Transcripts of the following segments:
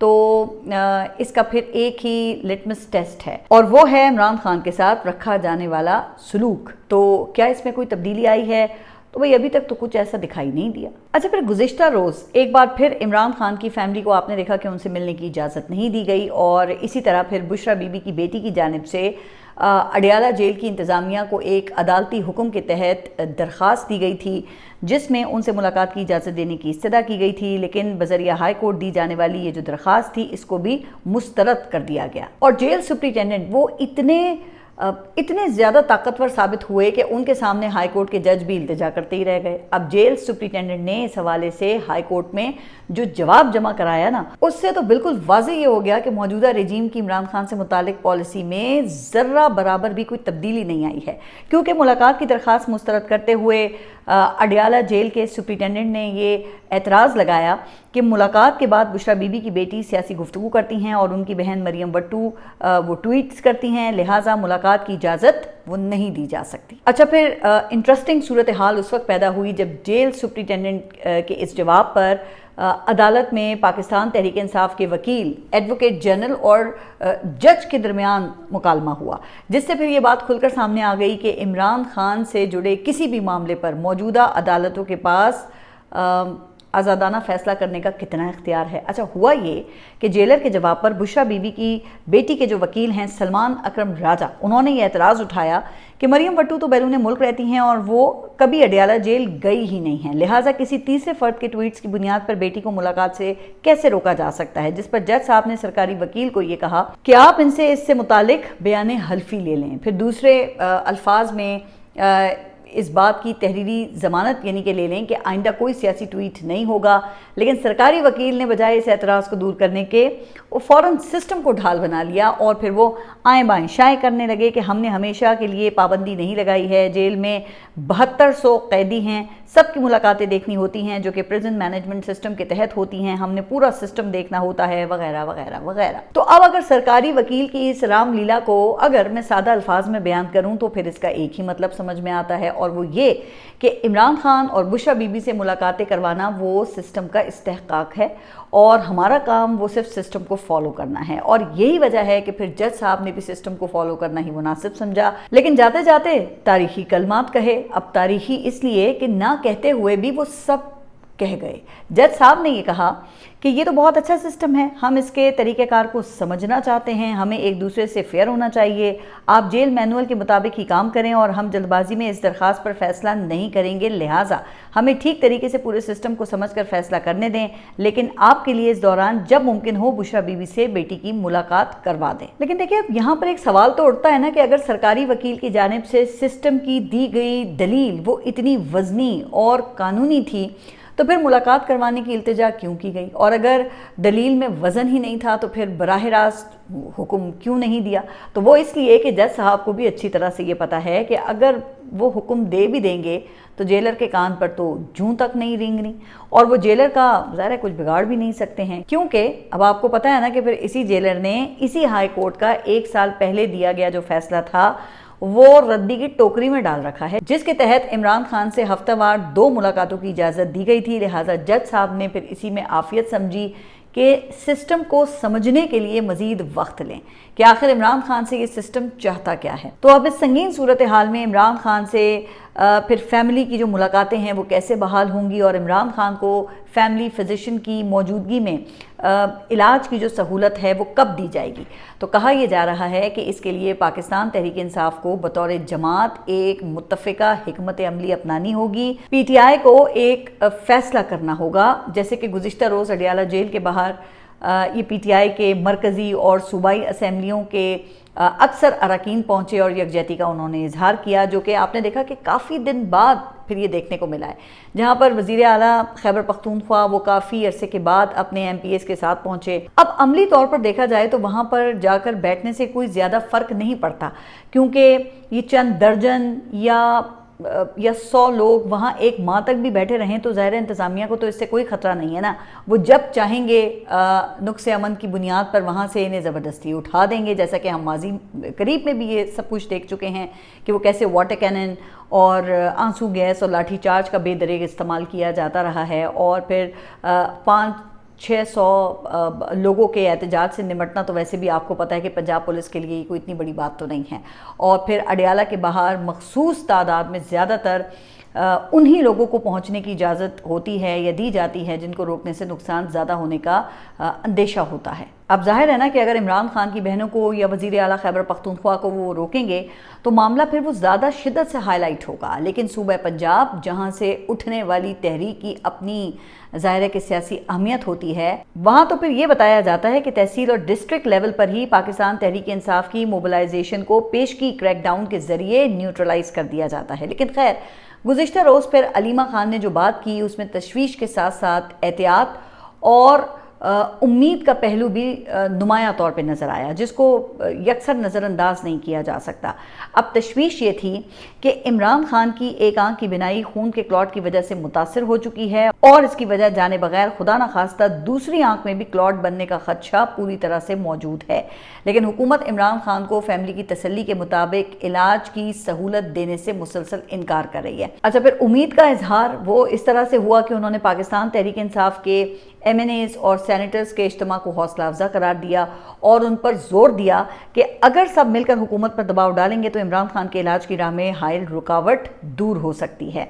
تو اس کا پھر ایک ہی لٹمس ٹیسٹ ہے اور وہ ہے عمران خان کے ساتھ رکھا جانے والا سلوک۔ تو کیا اس میں کوئی تبدیلی آئی ہے؟ تو بھئی ابھی تک تو کچھ ایسا دکھائی نہیں دیا۔ اچھا، پھر گزشتہ روز ایک بار پھر عمران خان کی فیملی کو آپ نے دیکھا کہ ان سے ملنے کی اجازت نہیں دی گئی، اور اسی طرح پھر بشریٰ بی بی کی بیٹی کی جانب سے اڈیالہ جیل کی انتظامیہ کو ایک عدالتی حکم کے تحت درخواست دی گئی تھی جس میں ان سے ملاقات کی اجازت دینے کی استدعا کی گئی تھی، لیکن بذریعہ ہائی کورٹ دی جانے والی یہ جو درخواست تھی اس کو بھی مسترد کر دیا گیا، اور جیل سپرنٹینڈنٹ وہ اتنے زیادہ طاقتور ثابت ہوئے کہ ان کے سامنے ہائی کورٹ کے جج بھی التجا کرتے ہی رہ گئے۔ اب جیل سپرنٹینڈنٹ نے اس حوالے سے ہائی کورٹ میں جو جواب جمع کرایا نا، اس سے تو بالکل واضح یہ ہو گیا کہ موجودہ رجیم کی عمران خان سے متعلق پالیسی میں ذرہ برابر بھی کوئی تبدیلی نہیں آئی ہے، کیونکہ ملاقات کی درخواست مسترد کرتے ہوئے اڈیالہ جیل کے سپرنٹینڈنٹ نے یہ اعتراض لگایا کہ ملاقات کے بعد بشریٰ بی بی کی بیٹی سیاسی گفتگو کرتی ہیں اور ان کی بہن مریم وٹو وہ ٹویٹس کرتی ہیں، لہٰذا ملاقات کی اجازت وہ نہیں دی جا سکتی۔ اچھا، پھر انٹرسٹنگ صورتحال اس وقت پیدا ہوئی جب جیل سپرنٹینڈنٹ کے اس جواب پر عدالت میں پاکستان تحریک انصاف کے وکیل، ایڈوکیٹ جنرل اور جج کے درمیان مکالمہ ہوا، جس سے پھر یہ بات کھل کر سامنے آ گئی کہ عمران خان سے جڑے کسی بھی معاملے پر موجودہ عدالتوں کے پاس آزادانہ فیصلہ کرنے کا کتنا اختیار ہے۔ اچھا، ہوا یہ کہ جیلر کے جواب پر بشریٰ بی بی کی بیٹی کے جو وکیل ہیں سلمان اکرم راجہ، انہوں نے یہ اعتراض اٹھایا کہ مریم وٹو تو بیرون ملک رہتی ہیں اور وہ کبھی اڈیالہ جیل گئی ہی نہیں ہیں، لہٰذا کسی تیسرے فرد کے ٹویٹس کی بنیاد پر بیٹی کو ملاقات سے کیسے روکا جا سکتا ہے، جس پر جج صاحب نے سرکاری وکیل کو یہ کہا کہ آپ ان سے اس سے متعلق بیان حلفی لے لیں۔ پھر دوسرے الفاظ میں اس بات کی تحریری ضمانت یعنی کہ لے لیں کہ آئندہ کوئی سیاسی ٹویٹ نہیں ہوگا، لیکن سرکاری وکیل نے بجائے اس اعتراض کو دور کرنے کے وہ فوراً سسٹم کو ڈھال بنا لیا اور پھر وہ آئیں بائیں شائیں کرنے لگے کہ ہم نے ہمیشہ کے لیے پابندی نہیں لگائی ہے، جیل میں 7200 قیدی ہیں، سب کی ملاقاتیں دیکھنی ہوتی ہیں جو کہ پریزن مینجمنٹ سسٹم کے تحت ہوتی ہیں، ہم نے پورا سسٹم دیکھنا ہوتا ہے، وغیرہ وغیرہ وغیرہ۔ تو اب اگر سرکاری وکیل کی اس رام لیلا کو اگر میں سادہ الفاظ میں بیان کروں تو پھر اس کا ایک ہی مطلب سمجھ میں آتا ہے، اور وہ یہ کہ عمران خان اور بشریٰ بی بی سے ملاقاتیں کروانا وہ سسٹم کا استحقاق ہے اور ہمارا کام وہ صرف سسٹم کو فالو کرنا ہے، اور یہی وجہ ہے کہ پھر جج صاحب نے بھی سسٹم کو فالو کرنا ہی مناسب سمجھا، لیکن جاتے جاتے تاریخی کلمات کہے۔ اب تاریخی اس لیے کہ نہ کہتے ہوئے بھی وہ سب کہہ گئے۔ جج صاحب نے یہ کہا کہ یہ تو بہت اچھا سسٹم ہے، ہم اس کے طریقہ کار کو سمجھنا چاہتے ہیں، ہمیں ایک دوسرے سے فیئر ہونا چاہیے، آپ جیل مینول کے مطابق ہی کام کریں اور ہم جلد بازی میں اس درخواست پر فیصلہ نہیں کریں گے، لہٰذا ہمیں ٹھیک طریقے سے پورے سسٹم کو سمجھ کر فیصلہ کرنے دیں، لیکن آپ کے لیے اس دوران جب ممکن ہو بشریٰ بی بی سے بیٹی کی ملاقات کروا دیں۔ لیکن دیکھیں، اب یہاں پر ایک سوال تو اٹھتا ہے نا کہ اگر سرکاری وکیل کی جانب سے سسٹم کی دی گئی دلیل وہ اتنی وزنی اور قانونی تھی تو پھر ملاقات کروانے کی التجا کیوں کی گئی، اور اگر دلیل میں وزن ہی نہیں تھا تو پھر براہ راست حکم کیوں نہیں دیا؟ تو وہ اس لیے کہ جج صاحب کو بھی اچھی طرح سے یہ پتا ہے کہ اگر وہ حکم دے بھی دیں گے تو جیلر کے کان پر تو جوں تک نہیں رینگنی، اور وہ جیلر کا ظاہر ہے کچھ بگاڑ بھی نہیں سکتے ہیں، کیونکہ اب آپ کو پتا ہے نا کہ پھر اسی جیلر نے اسی ہائی کورٹ کا 1 سال پہلے دیا گیا جو فیصلہ تھا وہ ردی کی ٹوکری میں ڈال رکھا ہے، جس کے تحت عمران خان سے ہفتہ وار 2 ملاقاتوں کی اجازت دی گئی تھی، لہٰذا جج صاحب نے پھر اسی میں عافیت سمجھی کہ سسٹم کو سمجھنے کے لیے مزید وقت لیں کہ آخر عمران خان سے یہ سسٹم چاہتا کیا ہے۔ تو اب اس سنگین صورتحال میں عمران خان سے پھر فیملی کی جو ملاقاتیں ہیں وہ کیسے بحال ہوں گی، اور عمران خان کو فیملی فزیشین کی موجودگی میں علاج کی جو سہولت ہے وہ کب دی جائے گی؟ تو کہا یہ جا رہا ہے کہ اس کے لیے پاکستان تحریک انصاف کو بطور جماعت ایک متفقہ حکمت عملی اپنانی ہوگی، پی ٹی آئی کو ایک فیصلہ کرنا ہوگا، جیسے کہ گزشتہ روز اڈیالہ جیل کے باہر یہ پی ٹی آئی کے مرکزی اور صوبائی اسمبلیوں کے اکثر اراکین پہنچے اور یکجہتی کا انہوں نے اظہار کیا، جو کہ آپ نے دیکھا کہ کافی دن بعد پھر یہ دیکھنے کو ملا ہے، جہاں پر وزیر اعلیٰ خیبر پختونخوا وہ کافی عرصے کے بعد اپنے ایم پی ایس کے ساتھ پہنچے۔ اب عملی طور پر دیکھا جائے تو وہاں پر جا کر بیٹھنے سے کوئی زیادہ فرق نہیں پڑتا، کیونکہ یہ چند درجن یا 100 لوگ وہاں 1 ماہ تک بھی بیٹھے رہیں تو ظاہر انتظامیہ کو تو اس سے کوئی خطرہ نہیں ہے نا، وہ جب چاہیں گے نقص امن کی بنیاد پر وہاں سے انہیں زبردستی اٹھا دیں گے، جیسا کہ ہم ماضی قریب میں بھی یہ سب کچھ دیکھ چکے ہیں کہ وہ کیسے واٹر کینن اور آنسو گیس اور لاٹھی چارج کا بے دریغ استعمال کیا جاتا رہا ہے، اور پھر 600 لوگوں کے احتجاج سے نمٹنا تو ویسے بھی آپ کو پتہ ہے کہ پنجاب پولیس کے لیے کوئی اتنی بڑی بات تو نہیں ہے، اور پھر اڈیالہ کے باہر مخصوص تعداد میں زیادہ تر انہی لوگوں کو پہنچنے کی اجازت ہوتی ہے یا دی جاتی ہے جن کو روکنے سے نقصان زیادہ ہونے کا اندیشہ ہوتا ہے۔ اب ظاہر ہے نا کہ اگر عمران خان کی بہنوں کو یا وزیر اعلیٰ خیبر پختونخوا کو وہ روکیں گے تو معاملہ پھر وہ زیادہ شدت سے ہائی لائٹ ہوگا، لیکن صوبہ پنجاب جہاں سے اٹھنے والی تحریک کی اپنی ظاہر کی سیاسی اہمیت ہوتی ہے، وہاں تو پھر یہ بتایا جاتا ہے کہ تحصیل اور ڈسٹرکٹ لیول پر ہی پاکستان تحریک انصاف کی موبلائزیشن کو پیشگی کریک ڈاؤن کے ذریعے نیوٹرلائز کر دیا جاتا ہے۔ لیکن خیر، گزشتہ روز پھر علیمہ خان نے جو بات کی اس میں تشویش کے ساتھ ساتھ احتیاط اور امید کا پہلو بھی نمایاں طور پہ نظر آیا، جس کو یکسر نظر انداز نہیں کیا جا سکتا۔ اب تشویش یہ تھی کہ عمران خان کی ایک آنکھ کی بینائی خون کے کلاٹ کی وجہ سے متاثر ہو چکی ہے، اور اس کی وجہ جانے بغیر خدا نخواستہ دوسری آنکھ میں بھی کلاٹ بننے کا خدشہ پوری طرح سے موجود ہے، لیکن حکومت عمران خان کو فیملی کی تسلی کے مطابق علاج کی سہولت دینے سے مسلسل انکار کر رہی ہے۔ اچھا، پھر امید کا اظہار وہ اس طرح سے ہوا کہ انہوں نے پاکستان تحریک انصاف کے ایم این ایز اور سینیٹرز کے اجتماع کو حوصلہ افزا قرار دیا اور ان پر زور دیا کہ اگر سب مل کر حکومت پر دباؤ ڈالیں گے تو عمران خان کے علاج کی راہ میں حائل رکاوٹ دور ہو سکتی ہے،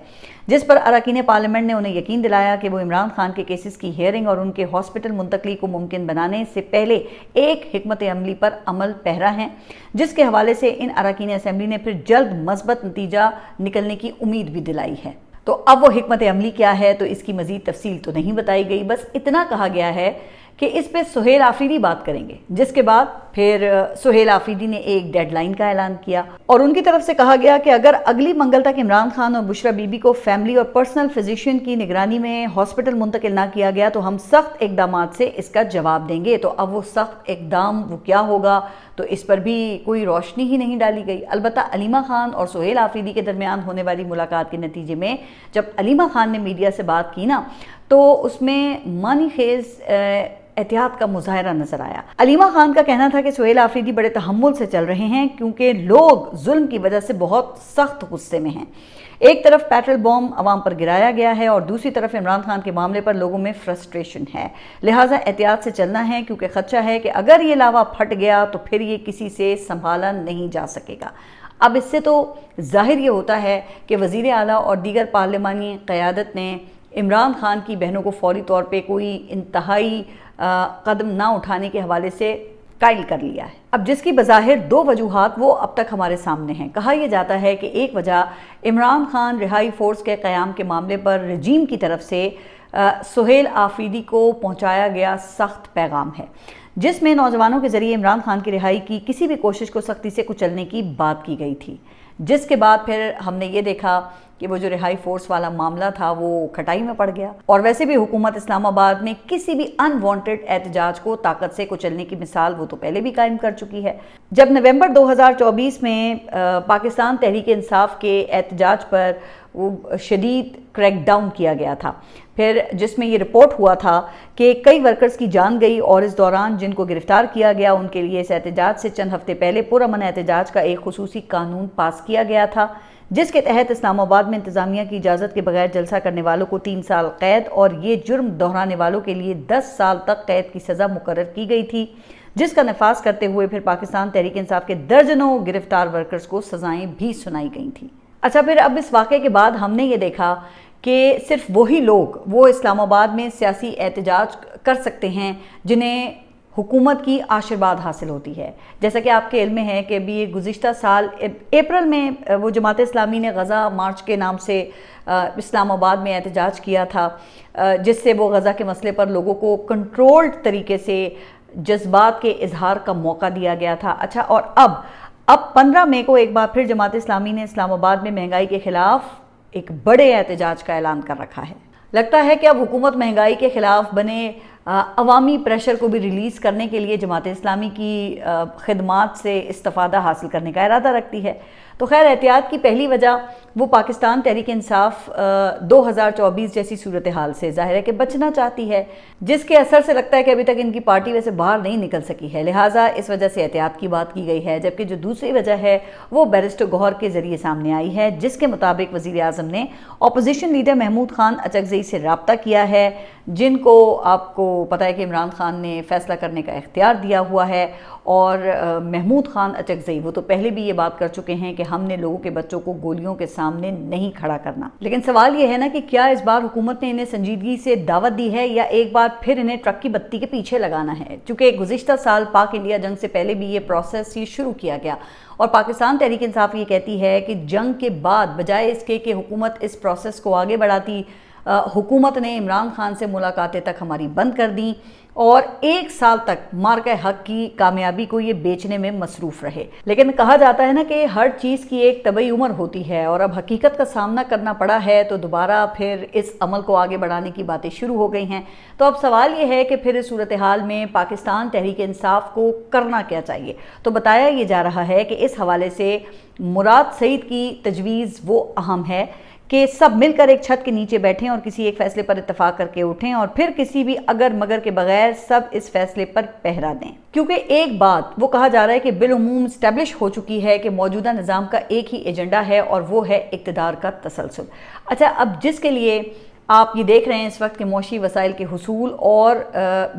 جس پر اراکین پارلیمنٹ نے انہیں یقین دلایا کہ وہ عمران خان کے کیسز کی ہیئرنگ اور ان کے ہاسپٹل منتقلی کو ممکن بنانے سے پہلے ایک حکمت عملی پر عمل پیرا ہیں، جس کے حوالے سے ان اراکین اسمبلی نے پھر جلد مثبت نتیجہ نکلنے کی امید بھی دلائی ہے۔ تو اب وہ حکمت عملی کیا ہے تو اس کی مزید تفصیل تو نہیں بتائی گئی، بس اتنا کہا گیا ہے کہ اس پہ سہیل آفریدی بات کریں گے، جس کے بعد پھر سہیل آفریدی نے ایک ڈیڈ لائن کا اعلان کیا اور ان کی طرف سے کہا گیا کہ اگر اگلی منگل تک عمران خان اور بشرا بی بی کو فیملی اور پرسنل فزیشین کی نگرانی میں ہاسپٹل منتقل نہ کیا گیا تو ہم سخت اقدامات سے اس کا جواب دیں گے۔ تو اب وہ سخت اقدام وہ کیا ہوگا تو اس پر بھی کوئی روشنی ہی نہیں ڈالی گئی۔ البتہ علیمہ خان اور سہیل آفریدی کے درمیان ہونے والی ملاقات کے نتیجے میں جب علیمہ خان نے میڈیا سے بات کی نا تو اس میں معنی خیز احتیاط کا مظاہرہ نظر آیا۔ علیمہ خان کا کہنا تھا کہ سہیل آفریدی بڑے تحمل سے چل رہے ہیں کیونکہ لوگ ظلم کی وجہ سے بہت سخت غصے میں ہیں۔ ایک طرف پیٹرول بوم عوام پر گرایا گیا ہے اور دوسری طرف عمران خان کے معاملے پر لوگوں میں فرسٹریشن ہے، لہٰذا احتیاط سے چلنا ہے کیونکہ خدشہ ہے کہ اگر یہ لاوا پھٹ گیا تو پھر یہ کسی سے سنبھالا نہیں جا سکے گا۔ اب اس سے تو ظاہر یہ ہوتا ہے کہ وزیر اعلیٰ اور دیگر پارلیمانی قیادت نے عمران خان کی بہنوں کو فوری طور پہ کوئی انتہائی قدم نہ اٹھانے کے حوالے سے قائل کر لیا ہے۔ اب جس کی بظاہر دو وجوہات وہ اب تک ہمارے سامنے ہیں۔ کہا یہ جاتا ہے کہ ایک وجہ عمران خان رہائی فورس کے قیام کے معاملے پر رجیم کی طرف سے سہیل آفریدی کو پہنچایا گیا سخت پیغام ہے، جس میں نوجوانوں کے ذریعے عمران خان کی رہائی کی کسی بھی کوشش کو سختی سے کچلنے کی بات کی گئی تھی، جس کے بعد پھر ہم نے یہ دیکھا کہ وہ جو رہائی فورس والا معاملہ تھا وہ کھٹائی میں پڑ گیا، اور ویسے بھی حکومت اسلام آباد میں کسی بھی ان وانٹڈ احتجاج کو طاقت سے کچلنے کی مثال وہ تو پہلے بھی قائم کر چکی ہے۔ جب نومبر 2024 میں پاکستان تحریک انصاف کے احتجاج پر وہ شدید کریک ڈاؤن کیا گیا تھا، پھر جس میں یہ رپورٹ ہوا تھا کہ کئی ورکرز کی جان گئی اور اس دوران جن کو گرفتار کیا گیا ان کے لیے اس احتجاج سے چند ہفتے پہلے پرامن احتجاج کا ایک خصوصی قانون پاس کیا گیا تھا، جس کے تحت اسلام آباد میں انتظامیہ کی اجازت کے بغیر جلسہ کرنے والوں کو 3 سال قید اور یہ جرم دہرانے والوں کے لیے 10 سال تک قید کی سزا مقرر کی گئی تھی، جس کا نفاذ کرتے ہوئے پھر پاکستان تحریک انصاف کے درجنوں گرفتار ورکرز کو سزائیں بھی سنائی گئی تھیں۔ اچھا، پھر اب اس واقعے کے بعد ہم نے یہ دیکھا کہ صرف وہی لوگ وہ اسلام آباد میں سیاسی احتجاج کر سکتے ہیں جنہیں حکومت کی آشرواد حاصل ہوتی ہے۔ جیسا کہ آپ کے علم میں ہے کہ ابھی گزشتہ سال اپریل میں وہ جماعت اسلامی نے غزہ مارچ کے نام سے اسلام آباد میں احتجاج کیا تھا، جس سے وہ غزہ کے مسئلے پر لوگوں کو کنٹرولڈ طریقے سے جذبات کے اظہار کا موقع دیا گیا تھا۔ اچھا، اور اب 15 مئی کو ایک بار پھر جماعت اسلامی نے اسلام آباد میں مہنگائی کے خلاف ایک بڑے احتجاج کا اعلان کر رکھا ہے۔ لگتا ہے کہ اب حکومت مہنگائی کے خلاف بنے عوامی پریشر کو بھی ریلیز کرنے کے لیے جماعت اسلامی کی خدمات سے استفادہ حاصل کرنے کا ارادہ رکھتی ہے۔ تو خیر، احتیاط کی پہلی وجہ وہ پاکستان تحریک انصاف 2024 جیسی صورتحال سے ظاہر ہے کہ بچنا چاہتی ہے، جس کے اثر سے لگتا ہے کہ ابھی تک ان کی پارٹی ویسے باہر نہیں نکل سکی ہے، لہٰذا اس وجہ سے احتیاط کی بات کی گئی ہے۔ جبکہ جو دوسری وجہ ہے وہ بیرسٹر گوہر کے ذریعے سامنے آئی ہے، جس کے مطابق وزیر اعظم نے اپوزیشن لیڈر محمود خان اچکزئی سے رابطہ کیا ہے، جن کو آپ کو پتہ ہے کہ عمران خان نے فیصلہ کرنے کا اختیار دیا ہوا ہے، اور محمود خان اچکزئی وہ تو پہلے بھی یہ بات کر چکے ہیں کہ ہم نے لوگوں کے بچوں کو گولیوں کے سامنے نہیں کھڑا کرنا۔ لیکن سوال یہ ہے نا کہ کیا اس بار حکومت نے انہیں سنجیدگی سے دعوت دی ہے، یا ایک بار پھر انہیں ٹرک کی بتی کے پیچھے لگانا ہے؟ چونکہ گزشتہ سال پاک انڈیا جنگ سے پہلے بھی یہ پروسیس شروع کیا گیا، اور پاکستان تحریک انصاف یہ کہتی ہے کہ جنگ کے بعد بجائے اس کے کہ حکومت اس پروسیس کو آگے بڑھاتی، حکومت نے عمران خان سے ملاقاتیں تک ہماری بند کر دیں اور 1 سال تک مارکہ حق کی کامیابی کو یہ بیچنے میں مصروف رہے۔ لیکن کہا جاتا ہے نا کہ ہر چیز کی ایک طبعی عمر ہوتی ہے، اور اب حقیقت کا سامنا کرنا پڑا ہے تو دوبارہ پھر اس عمل کو آگے بڑھانے کی باتیں شروع ہو گئی ہیں۔ تو اب سوال یہ ہے کہ پھر اس صورتحال میں پاکستان تحریک انصاف کو کرنا کیا چاہیے؟ تو بتایا یہ جا رہا ہے کہ اس حوالے سے مراد سعید کی تجویز وہ اہم ہے کہ سب مل کر ایک چھت کے نیچے بیٹھیں اور کسی ایک فیصلے پر اتفاق کر کے اٹھیں، اور پھر کسی بھی اگر مگر کے بغیر سب اس فیصلے پر پہرا دیں۔ کیونکہ ایک بات وہ کہا جا رہا ہے کہ بالعموم اسٹیبلش ہو چکی ہے کہ موجودہ نظام کا ایک ہی ایجنڈا ہے، اور وہ ہے اقتدار کا تسلسل۔ اچھا، اب جس کے لیے آپ یہ دیکھ رہے ہیں اس وقت کہ معاشی وسائل کے حصول اور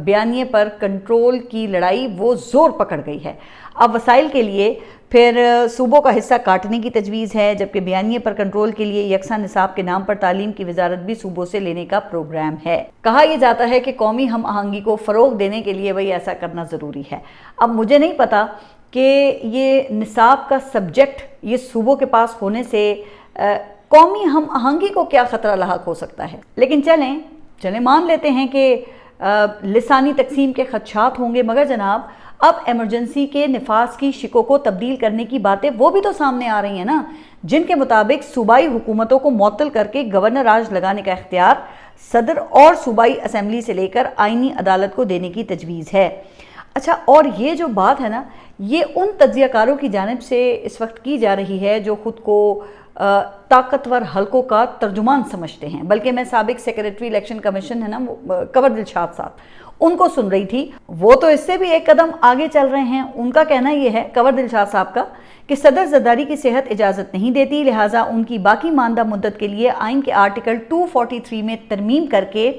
بیانیے پر کنٹرول کی لڑائی وہ زور پکڑ گئی ہے۔ اب وسائل کے لیے پھر صوبوں کا حصہ کاٹنے کی تجویز ہے، جبکہ بیانیے پر کنٹرول کے لیے یکساں نصاب کے نام پر تعلیم کی وزارت بھی صوبوں سے لینے کا پروگرام ہے۔ کہا یہ جاتا ہے کہ قومی ہم آہنگی کو فروغ دینے کے لیے وہی ایسا کرنا ضروری ہے۔ اب مجھے نہیں پتا کہ یہ نصاب کا سبجیکٹ یہ صوبوں کے پاس ہونے سے قومی ہم آہنگی کو کیا خطرہ لاحق ہو سکتا ہے، لیکن چلیں مان لیتے ہیں کہ لسانی تقسیم کے خدشات ہوں گے، مگر جناب اب ایمرجنسی کے نفاذ کی شکوں کو تبدیل کرنے کی باتیں وہ بھی تو سامنے آ رہی ہیں نا، جن کے مطابق صوبائی حکومتوں کو معطل کر کے گورنر راج لگانے کا اختیار صدر اور صوبائی اسمبلی سے لے کر آئینی عدالت کو دینے کی تجویز ہے۔ اچھا، اور یہ جو بات ہے نا، یہ ان تجزیہ کاروں کی جانب سے اس وقت کی جا رہی ہے جو خود کو طاقتور حلقوں کا ترجمان سمجھتے ہیں، بلکہ میں سابق سیکریٹری الیکشن کمیشن ہے نا کنور دلشاد صاحب، ان کو سن رہی تھی، وہ تو اس سے بھی ایک قدم آگے چل رہے ہیں۔ ان کا کہنا یہ ہے، کنور دلشاد صاحب کا، کہ صدر زرداری کی صحت اجازت نہیں دیتی، لہٰذا ان کی باقی ماندہ مدت کے لیے آئین کے آرٹیکل 243 میں ترمیم کر کے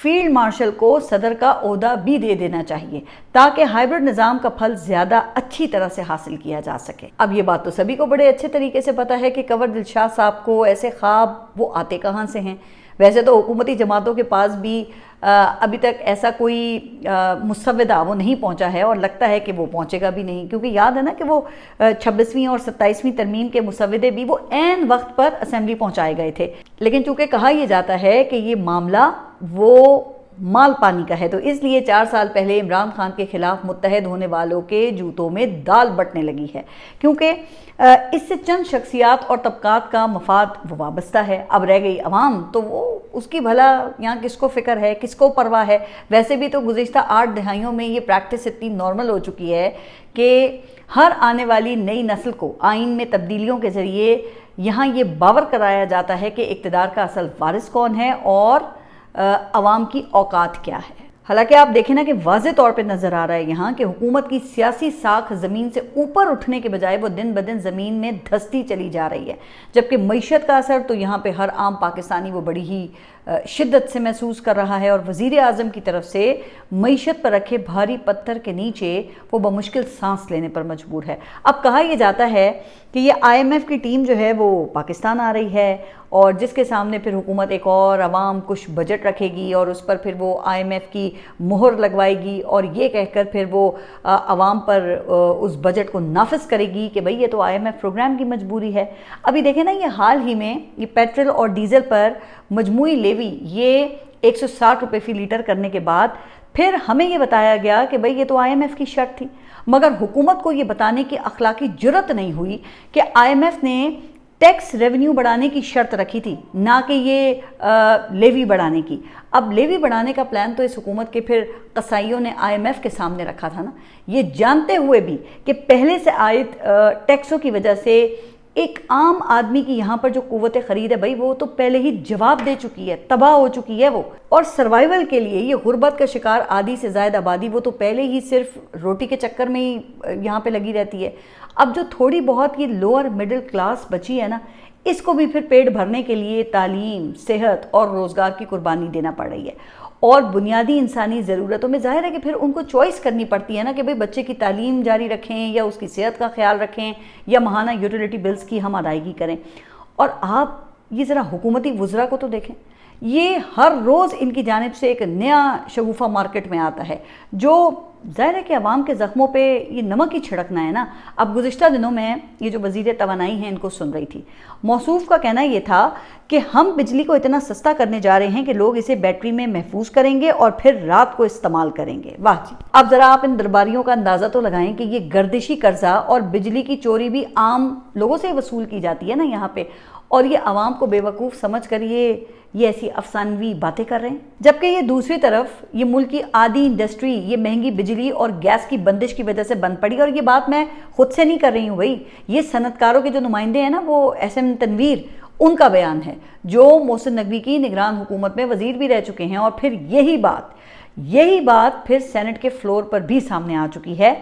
فیلڈ مارشل کو صدر کا عہدہ بھی دے دینا چاہیے، تاکہ ہائیبرڈ نظام کا پھل زیادہ اچھی طرح سے حاصل کیا جا سکے۔ اب یہ بات تو سبھی کو بڑے اچھے طریقے سے پتا ہے کہ کنور دلشاد صاحب کو ایسے خواب وہ آتے کہاں سے ہیں۔ ویسے تو حکومتی جماعتوں کے پاس بھی ابھی تک ایسا کوئی مسودہ وہ نہیں پہنچا ہے، اور لگتا ہے کہ وہ پہنچے گا بھی نہیں، کیونکہ یاد ہے نا کہ وہ 26ویں اور 27ویں ترمیم کے مسودے بھی وہ عین وقت پر اسمبلی پہنچائے گئے تھے، لیکن چونکہ کہا یہ جاتا ہے کہ یہ معاملہ وہ مال پانی کا ہے، تو اس لیے 4 سال پہلے عمران خان کے خلاف متحد ہونے والوں کے جوتوں میں دال بٹنے لگی ہے، کیونکہ اس سے چند شخصیات اور طبقات کا مفاد وہ وابستہ ہے۔ اب رہ گئی عوام، تو وہ اس کی بھلا یہاں کس کو فکر ہے، کس کو پرواہ ہے؟ ویسے بھی تو گزشتہ 8 دہائیوں میں یہ پریکٹس اتنی نارمل ہو چکی ہے کہ ہر آنے والی نئی نسل کو آئین میں تبدیلیوں کے ذریعے یہاں یہ باور کرایا جاتا ہے کہ اقتدار کا اصل وارث کون ہے اور عوام کی اوقات کیا ہے۔ حالانکہ آپ دیکھیں نا کہ واضح طور پہ نظر آ رہا ہے یہاں کہ حکومت کی سیاسی ساکھ زمین سے اوپر اٹھنے کے بجائے وہ دن بدن زمین میں دھستی چلی جا رہی ہے، جبکہ معیشت کا اثر تو یہاں پہ ہر عام پاکستانی وہ بڑی ہی شدت سے محسوس کر رہا ہے، اور وزیر اعظم کی طرف سے معیشت پر رکھے بھاری پتھر کے نیچے وہ بمشکل سانس لینے پر مجبور ہے۔ اب کہا یہ جاتا ہے کہ یہ IMF کی ٹیم جو ہے وہ پاکستان آ رہی ہے، اور جس کے سامنے پھر حکومت ایک اور عوام کچھ بجٹ رکھے گی اور اس پر پھر وہ IMF کی مہر لگوائے گی، اور یہ کہہ کر پھر وہ عوام پر اس بجٹ کو نافذ کرے گی کہ بھئی یہ تو IMF پروگرام کی مجبوری ہے۔ ابھی دیکھیں نا، یہ حال ہی میں یہ پیٹرول اور ڈیزل پر مجموعی لیوی یہ 160 روپے فی لیٹر کرنے کے بعد پھر ہمیں یہ بتایا گیا کہ بھئی یہ تو IMF کی شرط تھی، مگر حکومت کو یہ بتانے کی اخلاقی جرت نہیں ہوئی کہ IMF نے ٹیکس ریونیو بڑھانے کی شرط رکھی تھی، نہ کہ یہ لیوی بڑھانے کی۔ اب لیوی بڑھانے کا پلان تو اس حکومت کے پھر قصائیوں نے IMF کے سامنے رکھا تھا نا، یہ جانتے ہوئے بھی کہ پہلے سے عائد ٹیکسوں کی وجہ سے ایک عام آدمی کی یہاں پر جو قوت خرید ہے بھائی وہ تو پہلے ہی جواب دے چکی ہے، تباہ ہو چکی ہے وہ، اور سروائیول کے لیے یہ غربت کا شکار آدھی سے زائد آبادی وہ تو پہلے ہی صرف روٹی کے چکر میں ہی یہاں پہ لگی رہتی ہے۔ اب جو تھوڑی بہت یہ لوور مڈل کلاس بچی ہے نا، اس کو بھی پھر پیٹ بھرنے کے لیے تعلیم، صحت اور روزگار کی قربانی دینا پڑ رہی ہے، اور بنیادی انسانی ضرورتوں میں ظاہر ہے کہ پھر ان کو چوائس کرنی پڑتی ہے نا کہ بھئی بچے کی تعلیم جاری رکھیں یا اس کی صحت کا خیال رکھیں یا ماہانہ یوٹیلیٹی بلز کی ہم ادائیگی کریں۔ اور آپ یہ ذرا حکومتی وزراء کو تو دیکھیں، یہ ہر روز ان کی جانب سے ایک نیا شگوفہ مارکیٹ میں آتا ہے جو ظاہر ہے کہ عوام کے زخموں پہ یہ نمک ہی چھڑکنا ہے نا۔ اب گزشتہ دنوں میں یہ جو وزیر توانائی ہیں ان کو سن رہی تھی، موصوف کا کہنا یہ تھا کہ ہم بجلی کو اتنا سستا کرنے جا رہے ہیں کہ لوگ اسے بیٹری میں محفوظ کریں گے اور پھر رات کو استعمال کریں گے۔ واہ جی! اب ذرا آپ ان درباریوں کا اندازہ تو لگائیں کہ یہ گردشی قرضہ اور بجلی کی چوری بھی عام لوگوں سے وصول کی جاتی ہے نا یہاں پہ، اور یہ عوام کو بے وقوف سمجھ کر یہ ایسی افسانوی باتیں کر رہے ہیں۔ جبکہ یہ دوسری طرف یہ ملک کی آدھی انڈسٹری یہ مہنگی بجلی اور گیس کی بندش کی وجہ سے بند پڑی، اور یہ بات میں خود سے نہیں کر رہی ہوں بھائی، یہ صنعت کاروں کے جو نمائندے ہیں نا وہ ایس ایم تنویر، ان کا بیان ہے، جو محسن نقوی کی نگران حکومت میں وزیر بھی رہ چکے ہیں، اور پھر یہی بات پھر سینٹ کے فلور پر بھی سامنے آ چکی ہے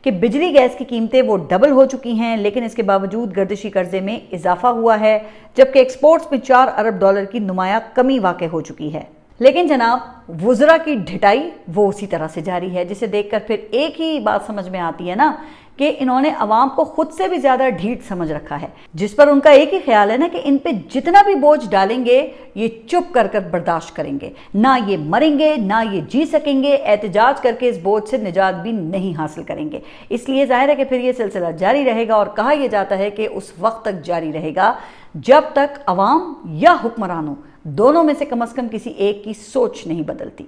کہ بجلی گیس کی قیمتیں وہ ڈبل ہو چکی ہیں، لیکن اس کے باوجود گردشی قرضے میں اضافہ ہوا ہے، جبکہ ایکسپورٹس میں 4 ارب ڈالر کی نمایاں کمی واقع ہو چکی ہے۔ لیکن جناب وزراء کی ڈھٹائی وہ اسی طرح سے جاری ہے، جسے دیکھ کر پھر ایک ہی بات سمجھ میں آتی ہے نا کہ انہوں نے عوام کو خود سے بھی زیادہ ڈھیٹ سمجھ رکھا ہے، جس پر ان کا ایک ہی خیال ہے نا کہ ان پہ جتنا بھی بوجھ ڈالیں گے یہ چپ کر برداشت کریں گے، نہ یہ مریں گے نہ یہ جی سکیں گے، احتجاج کر کے اس بوجھ سے نجات بھی نہیں حاصل کریں گے۔ اس لیے ظاہر ہے کہ پھر یہ سلسلہ جاری رہے گا، اور کہا یہ جاتا ہے کہ اس وقت تک جاری رہے گا جب تک عوام یا حکمرانوں دونوں میں سے کم از کم کسی ایک کی سوچ نہیں بدلتی۔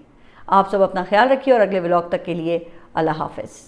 آپ سب اپنا خیال رکھیے، اور اگلے ولاگ تک کے لیے اللہ حافظ۔